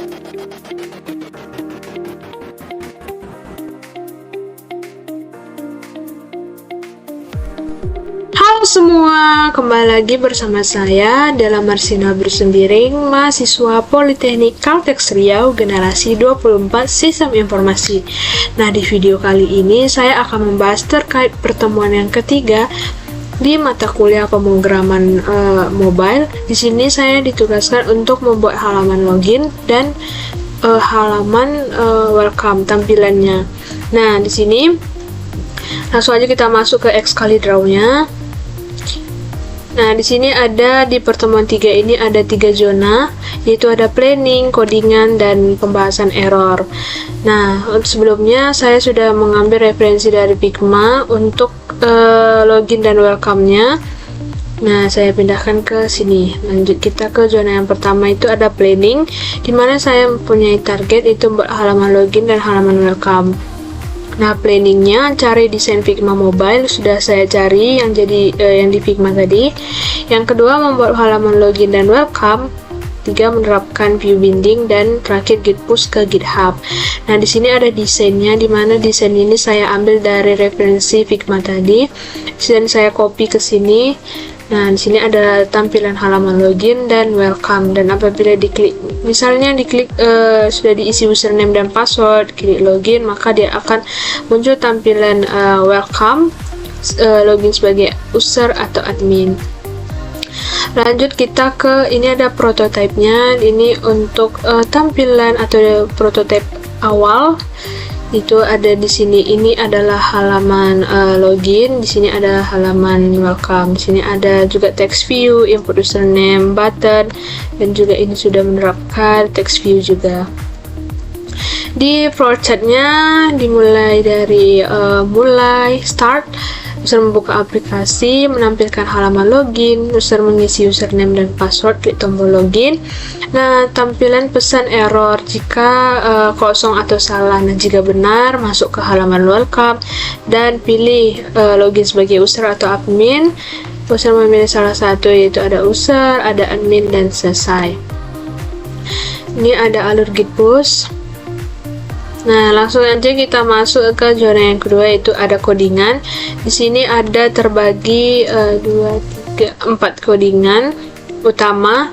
Halo semua, kembali lagi bersama saya dalam Marsina Bersembiring, mahasiswa Politeknik Caltex Riau generasi 24 Sistem Informasi. Nah, di video kali ini saya akan membahas terkait pertemuan yang ketiga di mata kuliah pemrograman mobile. Di sini saya ditugaskan untuk membuat halaman login dan halaman welcome tampilannya. Nah, di sini langsung aja kita masuk ke Excalibur-nya. Nah, di sini ada di pertemuan 3 ini ada 3 zona, yaitu ada planning, codingan, dan pembahasan error. Nah, sebelumnya saya sudah mengambil referensi dari Figma untuk login dan welcome-nya. Nah, saya pindahkan ke sini. Lanjut kita ke zona yang pertama, itu ada planning, di mana saya mempunyai target itu buat halaman login dan halaman welcome. Nah, planningnya cari desain Figma mobile, sudah saya cari yang di Figma tadi. Yang kedua, membuat halaman login dan welcome. 3, menerapkan view binding, dan terakhir git push ke GitHub. Nah, di sini ada desainnya, di mana desain ini saya ambil dari referensi Figma tadi dan saya copy ke sini. Nah, di sini ada tampilan halaman login dan welcome, dan apabila diklik, misalnya diklik sudah diisi username dan password, klik login, maka dia akan muncul tampilan welcome, login sebagai user atau admin. Lanjut kita ke ini, ada prototype-nya. Ini untuk tampilan atau prototype awal. Itu ada di sini. Ini adalah halaman login. Di sini ada halaman welcome. Di sini ada juga text view, input username, button, dan juga ini sudah menerapkan text view juga. Di flowchart-nya dimulai dari start. User membuka aplikasi, menampilkan halaman login, user mengisi username dan password, klik tombol login. Nah, tampilan pesan error jika kosong atau salah. Nah, jika benar, masuk ke halaman welcome dan pilih login sebagai user atau admin. User memilih salah satu, yaitu ada user, ada admin, dan selesai. Ini ada alur git push. Nah, langsung aja kita masuk ke zona yang kedua, yaitu ada codingan. Di sini ada terbagi 4 codingan utama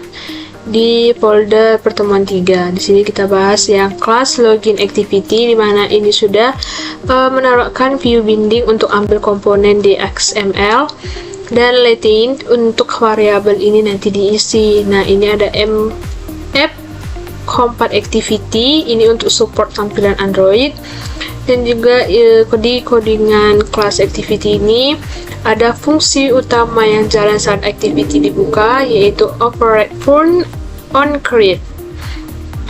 di folder pertemuan 3. Di sini kita bahas yang class login activity, di mana ini sudah menaruhkan view binding untuk ambil komponen di XML, dan latent untuk variabel ini nanti diisi. Nah, ini ada app Compat Activity, ini untuk support tampilan Android. Dan juga di codingan class activity ini ada fungsi utama yang jalan saat activity dibuka, yaitu operate phone on create.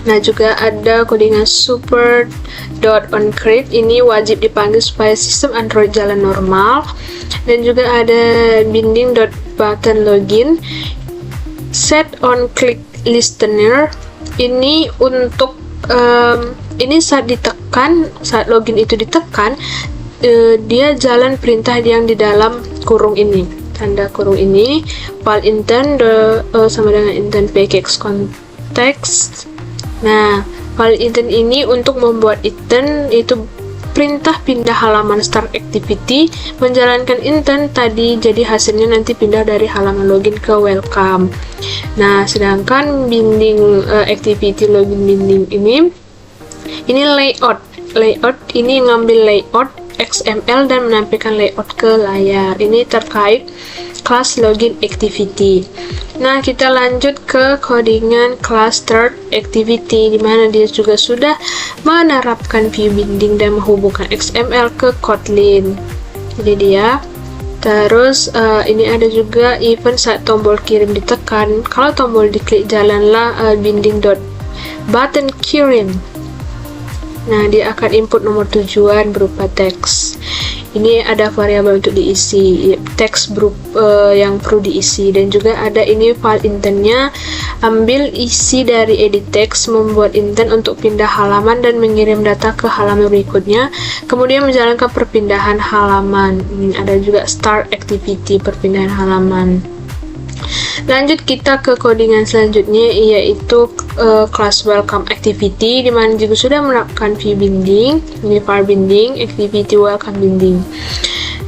Nah, juga ada codingan super.onCreate, ini wajib dipanggil supaya sistem Android jalan normal. Dan juga ada binding.button login, set on click listener. Ini untuk ini saat login itu ditekan, dia jalan perintah yang di dalam kurung ini, tanda kurung ini, file intent sama dengan intent package context. Nah, file intent ini untuk membuat intent itu perintah pindah halaman start activity, menjalankan intent tadi, jadi hasilnya nanti pindah dari halaman login ke welcome. Nah, sedangkan binding activity login binding ini layout ini ngambil layout XML dan menampilkan layout ke layar. Ini terkait class login activity. Nah, kita lanjut ke codingan class start activity, di mana dia juga sudah menerapkan view binding dan menghubungkan XML ke Kotlin. Jadi dia terus ini ada juga event saat tombol kirim ditekan. Kalau tombol diklik, jalanlah binding.button kirim. Nah, dia akan input nomor tujuan berupa teks. Ini ada variabel untuk diisi, teks yang perlu diisi, dan juga ada ini file intentnya, ambil isi dari edit text, membuat intent untuk pindah halaman dan mengirim data ke halaman berikutnya, kemudian menjalankan perpindahan halaman. Ini ada juga start activity, perpindahan halaman. Lanjut kita ke codingan selanjutnya, yaitu class welcome activity, di mana juga sudah menerapkan view binding, ini var binding, activity welcome binding.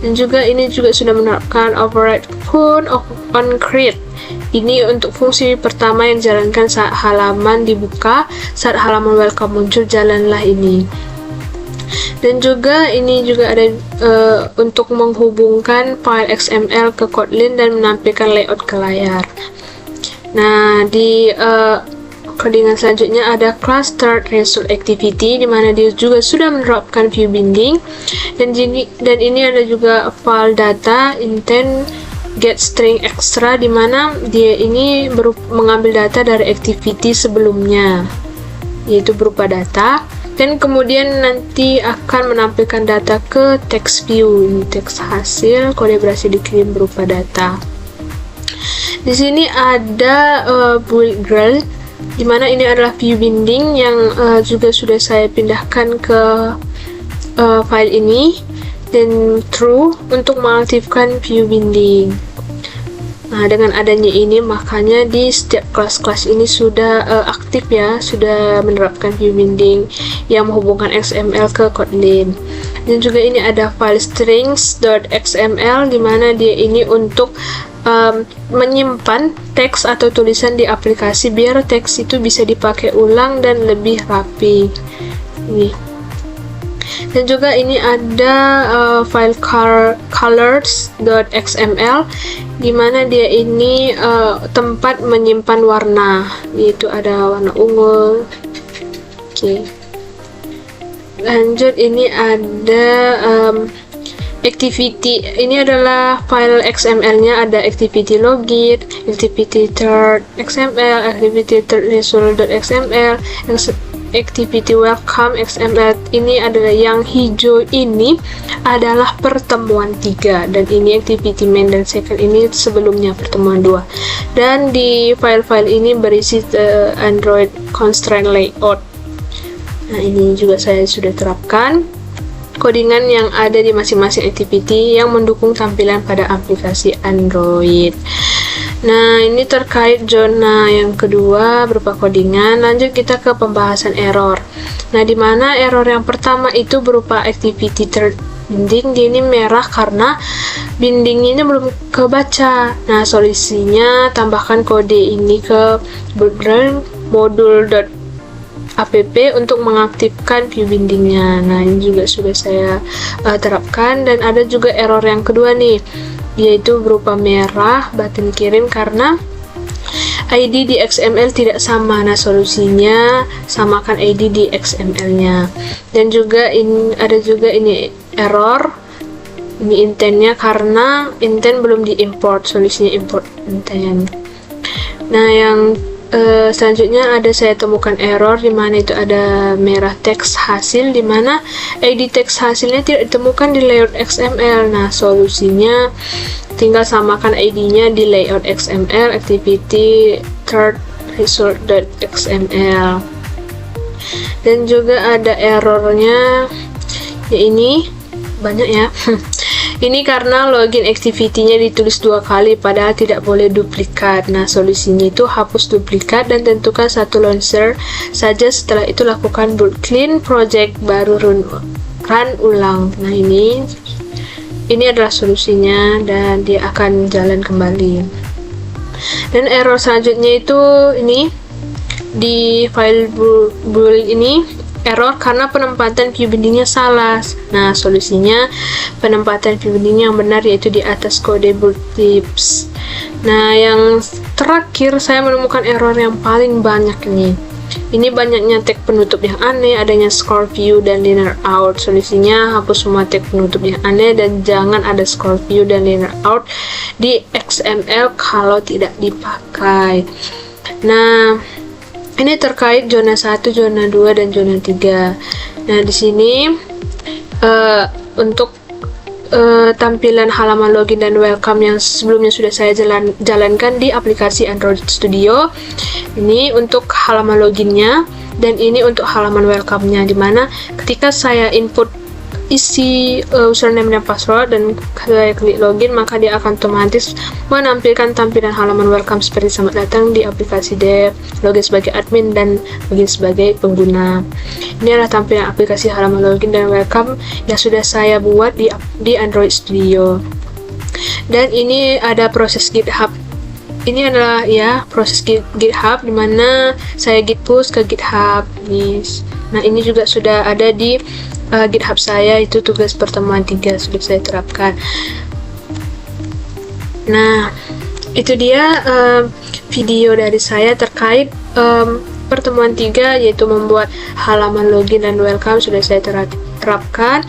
Dan juga ini juga sudah menerapkan override put on create. Ini untuk fungsi pertama yang dijalankan saat halaman dibuka, saat halaman welcome muncul, jalanlah ini. Dan juga ini juga ada untuk menghubungkan file XML ke Kotlin dan menampilkan layout ke layar. Nah, di codingan selanjutnya ada class start result activity, di mana dia juga sudah menerapkan view binding, dan ini ada juga file data intent get string extra, di mana dia ini mengambil data dari activity sebelumnya, yaitu berupa data, dan kemudian nanti akan menampilkan data ke text view. Ini teks hasil, kode berhasil dikirim berupa data. Di sini ada bullet girl, dimana ini adalah view binding yang juga sudah saya pindahkan ke file ini, dan true untuk mengaktifkan view binding. Nah, dengan adanya ini, makanya di setiap kelas-kelas ini sudah aktif ya, sudah menerapkan view binding yang menghubungkan XML ke Kotlin. Dan juga ini ada file strings.xml, di mana dia ini untuk menyimpan teks atau tulisan di aplikasi biar teks itu bisa dipakai ulang dan lebih rapi. Ini. Dan juga ini ada file colors.xml, di mana dia ini tempat menyimpan warna, yaitu ada warna ungu. Oke. Lanjut, ini ada activity. Ini adalah file XML-nya, ada activity login, activity third XML, activity third result.xml, activity welcome XML. Ini adalah yang hijau, ini adalah pertemuan 3, dan ini activity main dan second ini sebelumnya pertemuan 2. Dan di file-file ini berisi Android constraint layout. Nah, ini juga saya sudah terapkan codingan yang ada di masing-masing activity yang mendukung tampilan pada aplikasi Android. Nah, ini terkait zona yang kedua berupa codingan. Lanjut kita ke pembahasan error. Nah, di mana error yang pertama itu berupa activity third binding, dia ini merah karena bindingnya ini belum kebaca. Nah, solusinya tambahkan kode ini ke modul.app untuk mengaktifkan view bindingnya. Nah, ini juga sudah saya terapkan. Dan ada juga error yang kedua nih, yaitu berupa merah button kirim karena ID di XML tidak sama. Nah, solusinya samakan ID di XML-nya. Dan juga ada juga ini error, ini intentnya karena intent belum diimport, solusinya import intent. Nah, yang selanjutnya ada saya temukan error, di mana itu ada merah teks hasil, di mana ID teks hasilnya tidak ditemukan di layout XML. Nah, solusinya tinggal samakan ID-nya di layout XML, activity third result.xml. Dan juga ada errornya, ya ini banyak ya. Ini karena login activity-nya ditulis 2 kali padahal tidak boleh duplikat. Nah, solusinya itu hapus duplikat dan tentukan satu launcher saja. Setelah itu lakukan boot clean project baru run ulang. Nah, ini adalah solusinya dan dia akan jalan kembali. Dan error selanjutnya itu ini di file bool ini error karena penempatan view bindingnya salah. Nah, solusinya penempatan view binding yang benar, yaitu di atas kode bool tips. Nah, yang terakhir saya menemukan error yang paling banyak ini. Ini banyaknya tag penutup yang aneh, adanya scroll view dan liner out. Solusinya hapus semua tag penutup yang aneh dan jangan ada scroll view dan liner out di XML kalau tidak dipakai. Nah, ini terkait zona 1, zona 2, dan zona 3. Nah, di sini untuk tampilan halaman login dan welcome yang sebelumnya sudah saya jalankan di aplikasi Android Studio. Ini untuk halaman loginnya dan ini untuk halaman welcome-nya, dimana ketika saya input isi username dan password dan saya klik login, maka dia akan otomatis menampilkan tampilan halaman welcome seperti selamat datang di aplikasi Dev, login sebagai admin dan login sebagai pengguna. Ini adalah tampilan aplikasi halaman login dan welcome yang sudah saya buat di Android Studio. Dan ini ada proses GitHub. Ini adalah ya proses GitHub dimana saya git push ke GitHub. Nah ini juga sudah ada di GitHub saya, itu tugas pertemuan 3 sudah saya terapkan. Nah itu dia video dari saya terkait pertemuan 3, yaitu membuat halaman login dan welcome sudah saya terapkan.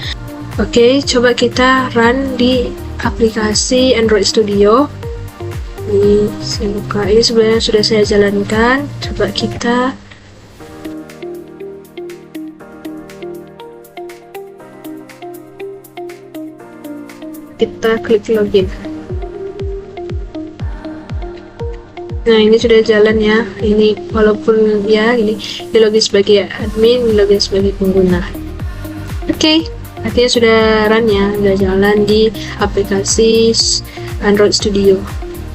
Oke, coba kita run di aplikasi Android Studio. Ini saya buka, ini sebenarnya sudah saya jalankan. Coba kita klik login. Nah ini sudah jalan ya, ini walaupun ya ini di login sebagai admin, di login sebagai pengguna. Oke, artinya sudah run ya, sudah jalan di aplikasi Android Studio.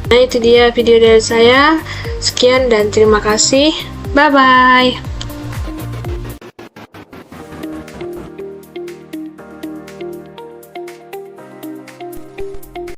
Nah itu dia video dari saya, sekian dan terima kasih, bye bye.